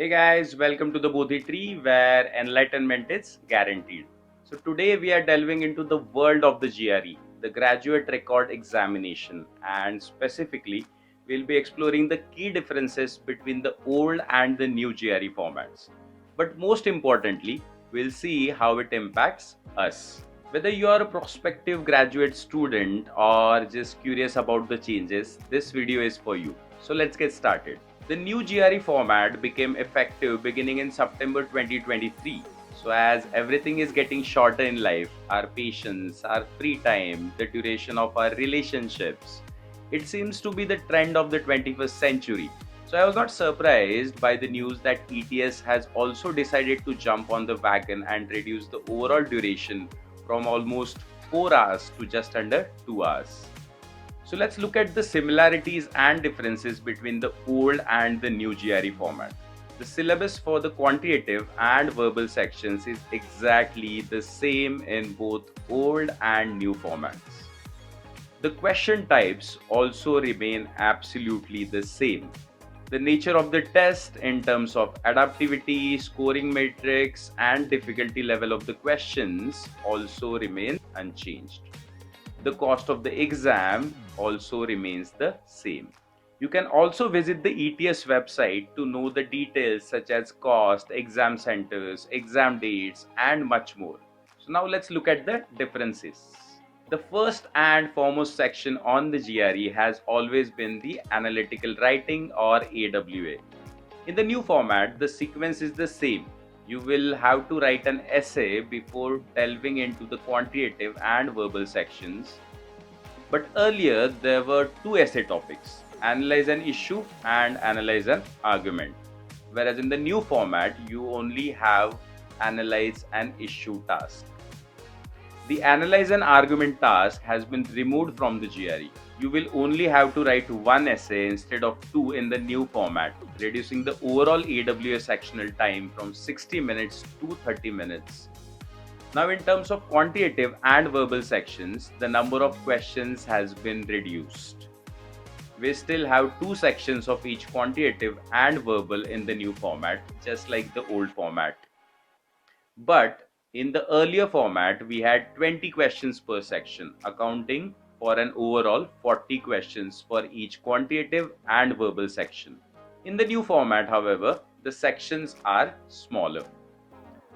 Hey guys, welcome to the Bodhi tree where enlightenment is guaranteed. So today we are delving into the world of the GRE, the graduate record examination, and specifically we'll be exploring the key differences between the old and the new GRE formats. But most importantly, we'll see how it impacts us. Whether you are a prospective graduate student or just curious about the changes, this video is for you. So let's get started. The new GRE format became effective beginning in September 2023. So as everything is getting shorter in life, our patience, our free time, the duration of our relationships, it seems to be the trend of the 21st century. So I was not surprised by the news that ETS has also decided to jump on the wagon and reduce the overall duration from almost 4 hours to just under 2 hours. So let's look at the similarities and differences between the old and the new GRE format. The syllabus for the quantitative and verbal sections is exactly the same in both old and new formats. The question types also remain absolutely the same. The nature of the test in terms of adaptivity, scoring matrix, and difficulty level of the questions also remain unchanged. The cost of the exam also remains the same. You can also visit the ETS website to know the details such as cost, exam centers, exam dates, and much more. So now let's look at the differences. The first and foremost section on the GRE has always been the analytical writing or AWA. In the new format, the sequence is the same. You will have to write an essay before delving into the quantitative and verbal sections. But earlier, there were two essay topics: analyze an issue and analyze an argument. Whereas in the new format, you only have analyze an issue task. The analyze an argument task has been removed from the GRE. You will only have to write one essay instead of two in the new format, reducing the overall AWS sectional time from 60 minutes to 30 minutes. Now, in terms of quantitative and verbal sections, the number of questions has been reduced. We still have two sections of each quantitative and verbal in the new format, just like the old format. But in the earlier format, we had 20 questions per section, accounting for an overall 40 questions for each quantitative and verbal section. In the new format, however, the sections are smaller.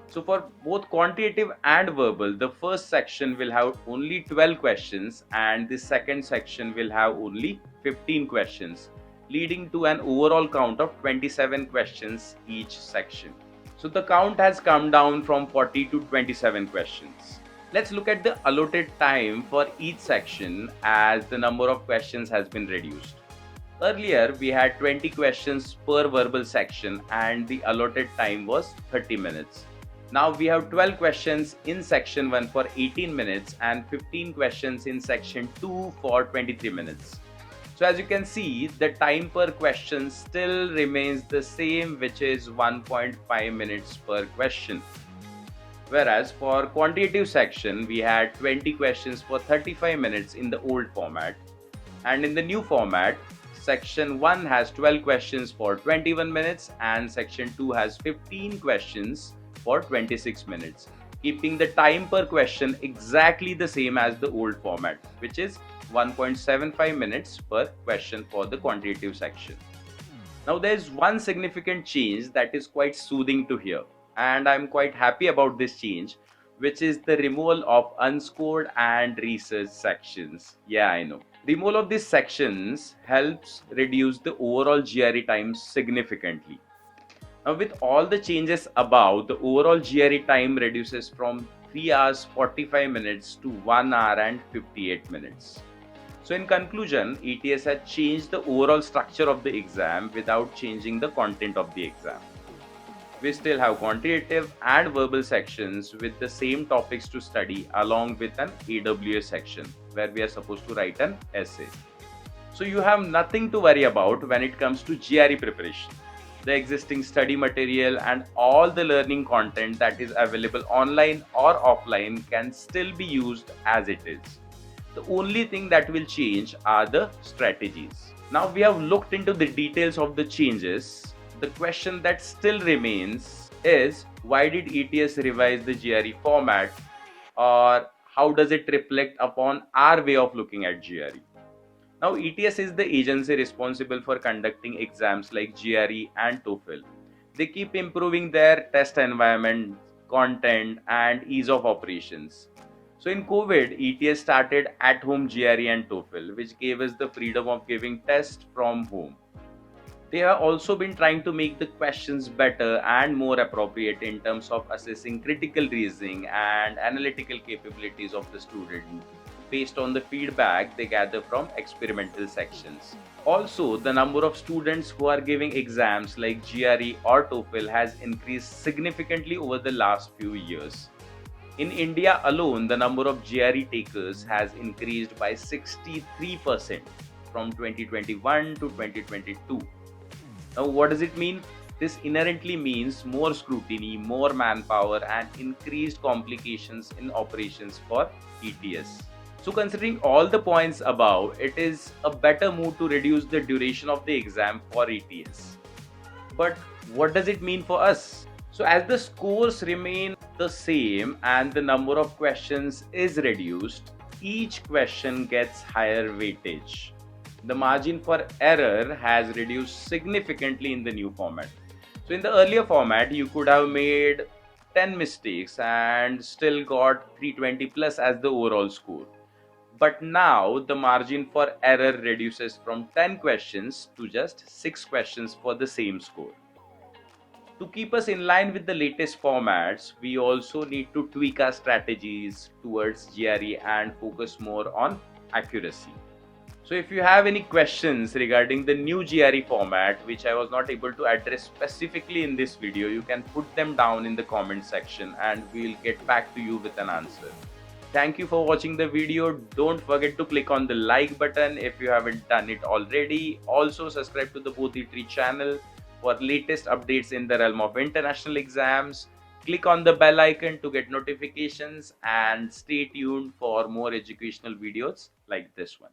So for both quantitative and verbal, the first section will have only 12 questions and the second section will have only 15 questions, leading to an overall count of 27 questions each section. So the count has come down from 40 to 27 questions. Let's look at the allotted time for each section as the number of questions has been reduced. Earlier, we had 20 questions per verbal section and the allotted time was 30 minutes. Now we have 12 questions in section 1 for 18 minutes and 15 questions in section 2 for 23 minutes. So as you can see, the time per question still remains the same, which is 1.5 minutes per question. Whereas for quantitative section, we had 20 questions for 35 minutes in the old format. And in the new format, section 1 has 12 questions for 21 minutes and section 2 has 15 questions for 26 minutes, keeping the time per question exactly the same as the old format, which is 1.75 minutes per question for the quantitative section. Now there's one significant change that is quite soothing to hear, and I'm quite happy about this change, which is the removal of unscored and research sections. Yeah, I know. Removal of these sections helps reduce the overall GRE time significantly. Now, with all the changes above, the overall GRE time reduces from 3 hours 45 minutes to 1 hour and 58 minutes. So in conclusion, ETS has changed the overall structure of the exam without changing the content of the exam. We still have quantitative and verbal sections with the same topics to study along with an AWS section where we are supposed to write an essay. So you have nothing to worry about when it comes to GRE preparation. The existing study material and all the learning content that is available online or offline can still be used as it is. The only thing that will change are the strategies. Now we have looked into the details of the changes. The question that still remains is, why did ETS revise the GRE format, or how does it reflect upon our way of looking at GRE? Now, ETS is the agency responsible for conducting exams like GRE and TOEFL. They keep improving their test environment, content, and ease of operations. So, in COVID, ETS started at home GRE and TOEFL, which gave us the freedom of giving tests from home. They have also been trying to make the questions better and more appropriate in terms of assessing critical reasoning and analytical capabilities of the student based on the feedback they gather from experimental sections. Also, the number of students who are giving exams like GRE or TOEFL has increased significantly over the last few years. In India alone, the number of GRE takers has increased by 63% from 2021 to 2022. Now, what does it mean? This inherently means more scrutiny, more manpower, and increased complications in operations for ETS. So, considering all the points above, it is a better move to reduce the duration of the exam for ETS. But what does it mean for us? So, as the scores remain the same and the number of questions is reduced, each question gets higher weightage. The margin for error has reduced significantly in the new format. So, in the earlier format, you could have made 10 mistakes and still got 320 plus as the overall score. But now the margin for error reduces from 10 questions to just 6 questions for the same score. To keep us in line with the latest formats, we also need to tweak our strategies towards GRE and focus more on accuracy. So if you have any questions regarding the new GRE format, which I was not able to address specifically in this video, you can put them down in the comment section and we'll get back to you with an answer. Thank you for watching the video. Don't forget to click on the like button if you haven't done it already. Also subscribe to the Bodhi channel for latest updates in the realm of international exams. Click on the bell icon to get notifications and stay tuned for more educational videos like this one.